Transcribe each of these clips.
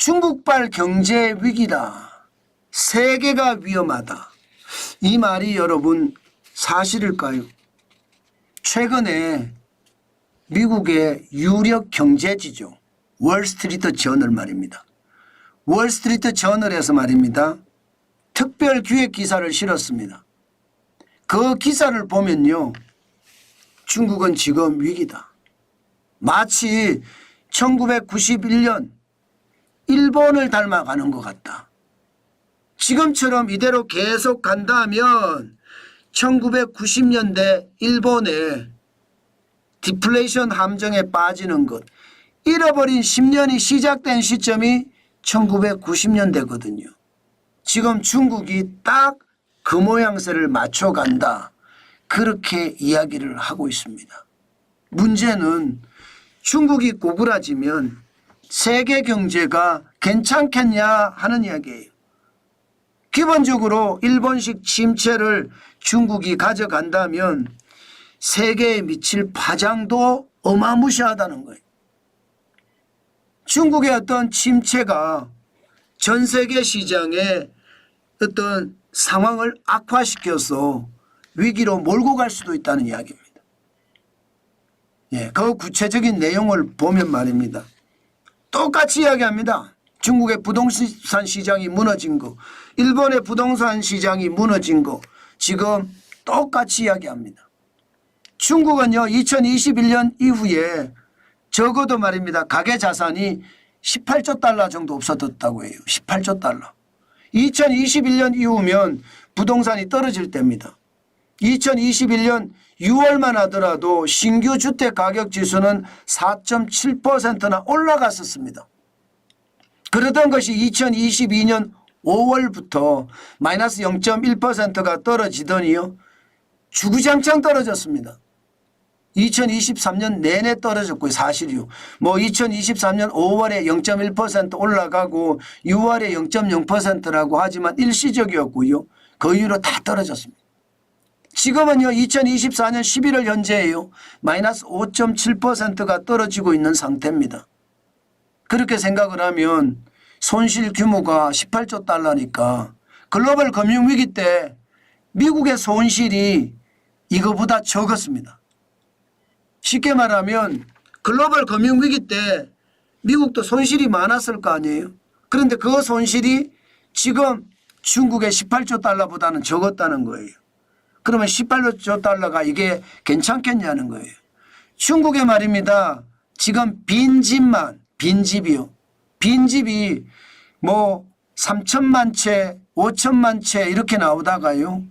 중국발 경제 위기다. 세계가 위험하다. 이 말이 여러분 사실일까요? 최근에 미국의 유력 경제지죠. 월스트리트 저널 말입니다. 월스트리트 저널에서 말입니다. 특별 기획 기사를 실었습니다. 그 기사를 보면요. 중국은 지금 위기다. 마치 1991년 일본을 닮아가는 것 같다. 지금처럼 이대로 계속 간다면 1990년대 일본의 디플레이션 함정에 빠지는 것, 잃어버린 10년이 시작된 시점이 1990년대거든요. 지금 중국이 딱 그 모양새를 맞춰간다. 그렇게 이야기를 하고 있습니다. 문제는 중국이 고꾸라지면 세계 경제가 괜찮겠냐 하는 이야기예요. 기본적으로 일본식 침체를 중국이 가져간다면 세계에 미칠 파장도 어마무시하다는 거예요. 중국의 어떤 침체가 전 세계 시장에 어떤 상황을 악화시켜서 위기로 몰고 갈 수도 있다는 이야기입니다. 예, 그 구체적인 내용을 보면 말입니다. 똑같이 이야기합니다. 중국의 부동산 시장이 무너진 거, 일본의 부동산 시장이 무너진 거 지금 똑같이 이야기합니다. 중국은요 2021년 이후에 적어도 말입니다. 가계자산이 18조 달러 정도 없어졌다고 해요. 18조 달러. 2021년 이후면 부동산이 떨어질 때입니다. 2021년 6월만 하더라도 신규 주택 가격 지수는 4.7%나 올라갔었습니다. 그러던 것이 2022년 5월부터 마이너스 0.1%가 떨어지더니요. 주구장창 떨어졌습니다. 2023년 내내 떨어졌고요. 사실이요. 뭐 2023년 5월에 0.1% 올라가고 6월에 0.0%라고 하지만 일시적이었고요. 그 이후로 다 떨어졌습니다. 지금은요 2024년 11월 현재예요. 마이너스 5.7%가 떨어지고 있는 상태입니다. 그렇게 생각을 하면 손실 규모가 18조 달러니까 글로벌 금융위기 때 미국의 손실이 이거보다 적었습니다. 쉽게 말하면 글로벌 금융위기 때 미국도 손실이 많았을 거 아니에요. 그런데 그 손실이 지금 중국의 18조 달러보다는 적었다는 거예요. 그러면 18조 달러가 이게 괜찮겠냐는 거예요. 중국의 말입니다. 지금 빈집이요. 빈집이 뭐 3천만 채, 5천만 채 이렇게 나오다가요.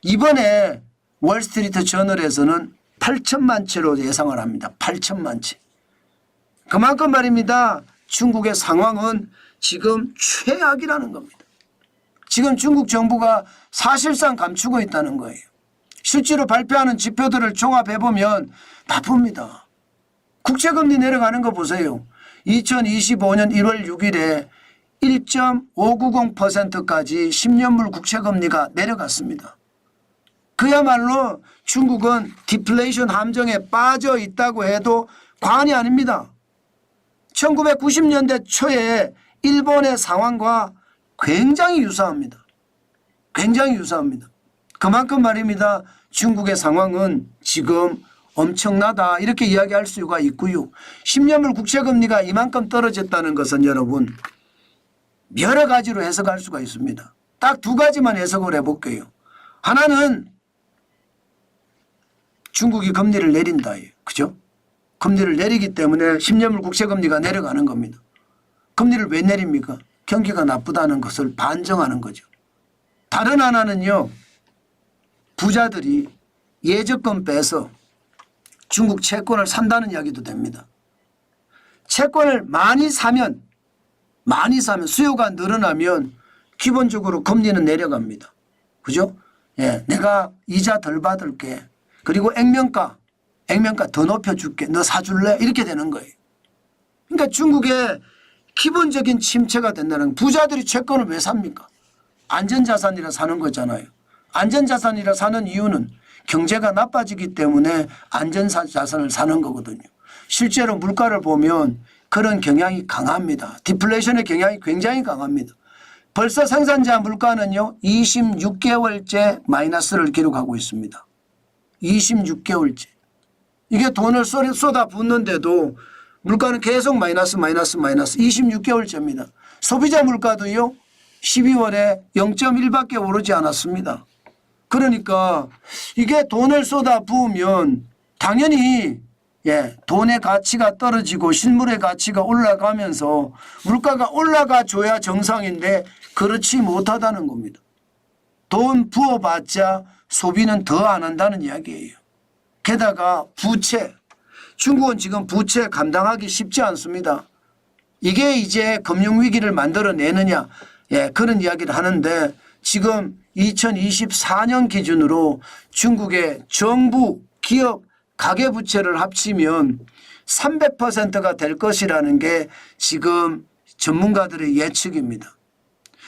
이번에 월스트리트 저널에서는 8천만 채로 예상을 합니다. 8천만 채. 그만큼 말입니다. 중국의 상황은 지금 최악이라는 겁니다. 지금 중국 정부가 사실상 감추고 있다는 거예요. 실제로 발표하는 지표들을 종합해보면 나쁩니다. 국채금리 내려가는 거 보세요. 2025년 1월 6일에 1.590%까지 10년물 국채금리가 내려갔습니다. 그야말로 중국은 디플레이션 함정에 빠져 있다고 해도 과언이 아닙니다. 1990년대 초에 일본의 상황과 굉장히 유사합니다. 굉장히 유사합니다. 그만큼 말입니다. 중국의 상황은 지금 엄청나다 이렇게 이야기할 수가 있고요. 10년물 국채금리가 이만큼 떨어졌다는 것은 여러분 여러 가지로 해석할 수가 있습니다. 딱 두 가지만 해석을 해볼게요. 하나는 중국이 금리를 내린다. 그죠? 금리를 내리기 때문에 10년물 국채금리가 내려가는 겁니다. 금리를 왜 내립니까? 경기가 나쁘다는 것을 반증하는 거죠. 다른 하나는요. 부자들이 예적금 빼서 중국 채권을 산다는 이야기도 됩니다. 채권을 많이 사면 수요가 늘어나면 기본적으로 금리는 내려갑니다. 그죠? 예, 내가 이자 덜 받을게. 그리고 액면가 더 높여줄게. 너 사줄래? 이렇게 되는 거예요. 그러니까 중국의 기본적인 침체가 된다는 부자들이 채권을 왜 삽니까? 안전자산이라 사는 거잖아요. 안전자산이라 사는 이유는 경제가 나빠지기 때문에 안전자산을 사는 거거든요. 실제로 물가를 보면 그런 경향이 강합니다. 디플레이션의 경향이 굉장히 강합니다. 벌써 생산자 물가는요 26개월째 마이너스를 기록하고 있습니다. 26개월째. 이게 돈을 쏟아붓는데도 물가는 계속 마이너스 26개월째입니다. 소비자 물가도요 12월에 0.1밖에 오르지 않았습니다. 그러니까 이게 돈을 쏟아부으면 당연히 돈의 가치가 떨어지고 실물의 가치가 올라가면서 물가가 올라가줘야 정상인데 그렇지 못하다는 겁니다. 돈 부어봤자 소비는 더 안 한다는 이야기예요. 게다가 부채. 중국은 지금 부채 감당하기 쉽지 않습니다. 이게 이제 금융위기를 만들어내느냐 그런 이야기를 하는데 지금 2024년 기준으로 중국의 정부, 기업, 가계부채를 합치면 300%가 될 것이라는 게 지금 전문가들의 예측입니다.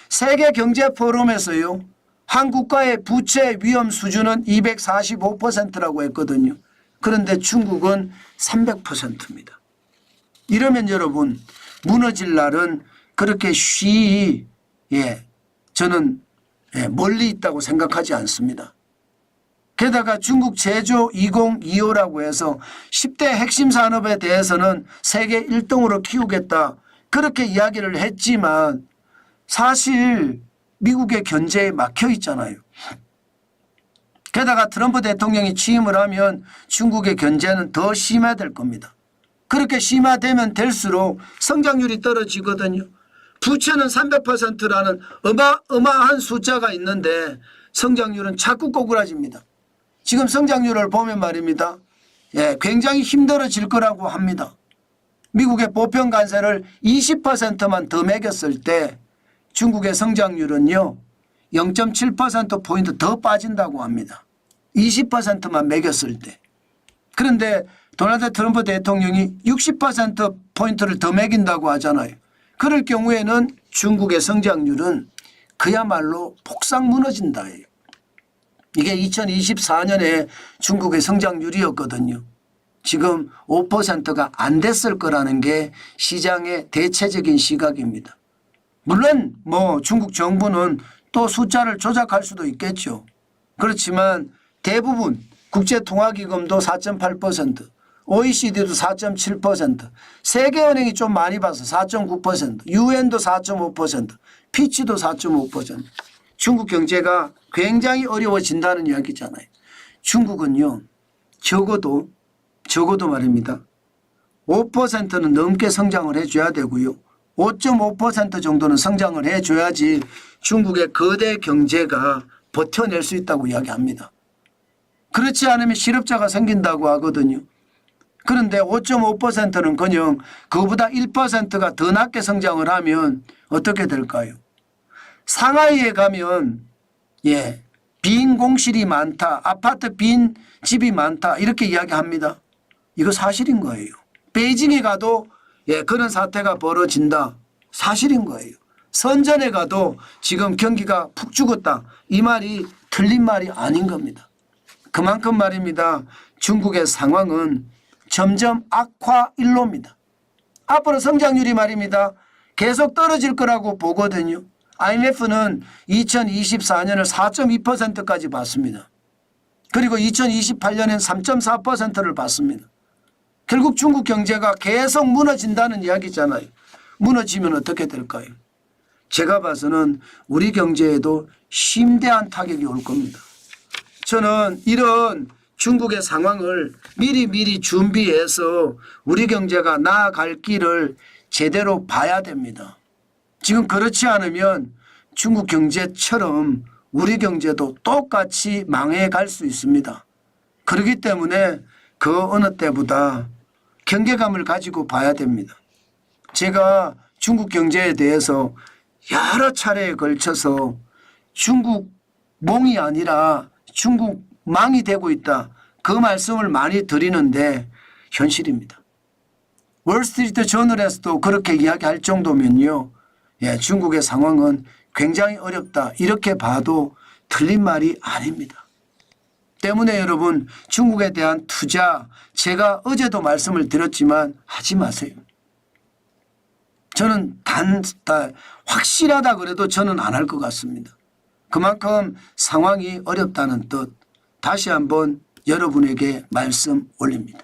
세계경제포럼에서요. 한 국가의 부채 위험 수준은 245%라고 했거든요. 그런데 중국은 300%입니다. 이러면 여러분 무너질 날은 그렇게 저는 멀리 있다고 생각하지 않습니다. 게다가 중국 제조 2025라고 해서 10대 핵심 산업에 대해서는 세계 1등으로 키우겠다 그렇게 이야기를 했지만 사실 미국의 견제에 막혀 있잖아요. 게다가 트럼프 대통령이 취임을 하면 중국의 견제는 더 심화될 겁니다. 그렇게 심화되면 될수록 성장률이 떨어지거든요. 부채는 300%라는 어마어마한 숫자가 있는데 성장률은 자꾸 꼬꾸라집니다. 지금 성장률을 보면 말입니다. 굉장히 힘들어질 거라고 합니다. 미국의 보편 관세를 20%만 더 매겼을 때 중국의 성장률은요 0.7%포인트 더 빠진다고 합니다. 20%만 매겼을 때. 그런데 도널드 트럼프 대통령이 60%포인트를 더 매긴다고 하잖아요. 그럴 경우에는 중국의 성장률은 그야말로 폭삭 무너진다예요. 이게 2024년에 중국의 성장률이었거든요. 지금 5%가 안 됐을 거라는 게 시장의 대체적인 시각입니다. 물론 중국 정부는 또 숫자를 조작할 수도 있겠죠. 그렇지만 대부분 국제통화기금도 4.8%, OECD도 4.7%, 세계은행이 좀 많이 봐서 4.9%, 유엔도 4.5%, 피치도 4.5%. 중국 경제가 굉장히 어려워진다는 이야기잖아요. 중국은요 적어도 말입니다. 5%는 넘게 성장을 해줘야 되고요. 5.5% 정도는 성장을 해줘야지 중국의 거대 경제가 버텨낼 수 있다고 이야기합니다. 그렇지 않으면 실업자가 생긴다고 하거든요. 그런데 5.5%는 그냥 그보다 1%가 더 낮게 성장을 하면 어떻게 될까요? 상하이에 가면 빈 공실이 많다. 아파트 빈 집이 많다. 이렇게 이야기합니다. 이거 사실인 거예요. 베이징에 가도 그런 사태가 벌어진다. 사실인 거예요. 선전에 가도 지금 경기가 푹 죽었다. 이 말이 틀린 말이 아닌 겁니다. 그만큼 말입니다. 중국의 상황은 점점 악화일로입니다. 앞으로 성장률이 말입니다. 계속 떨어질 거라고 보거든요. IMF는 2024년을 4.2%까지 봤습니다. 그리고 2028년엔 3.4%를 봤습니다. 결국 중국 경제가 계속 무너진다는 이야기잖아요. 무너지면 어떻게 될까요? 제가 봐서는 우리 경제에도 심대한 타격이 올 겁니다. 저는 이런 중국의 상황을 미리 준비해서 우리 경제가 나아갈 길을 제대로 봐야 됩니다. 지금 그렇지 않으면 중국 경제처럼 우리 경제도 똑같이 망해갈 수 있습니다. 그렇기 때문에 그 어느 때보다 경계감을 가지고 봐야 됩니다. 제가 중국 경제에 대해서 여러 차례에 걸쳐서 중국 몽이 아니라 중국 망이 되고 있다. 그 말씀을 많이 드리는데 현실입니다. 월스트리트 저널에서도 그렇게 이야기할 정도면요. 중국의 상황은 굉장히 어렵다. 이렇게 봐도 틀린 말이 아닙니다. 때문에 여러분 중국에 대한 투자 제가 어제도 말씀을 드렸지만 하지 마세요. 저는 확실하다 그래도 저는 안 할 것 같습니다. 그만큼 상황이 어렵다는 뜻 다시 한번 여러분에게 말씀 올립니다.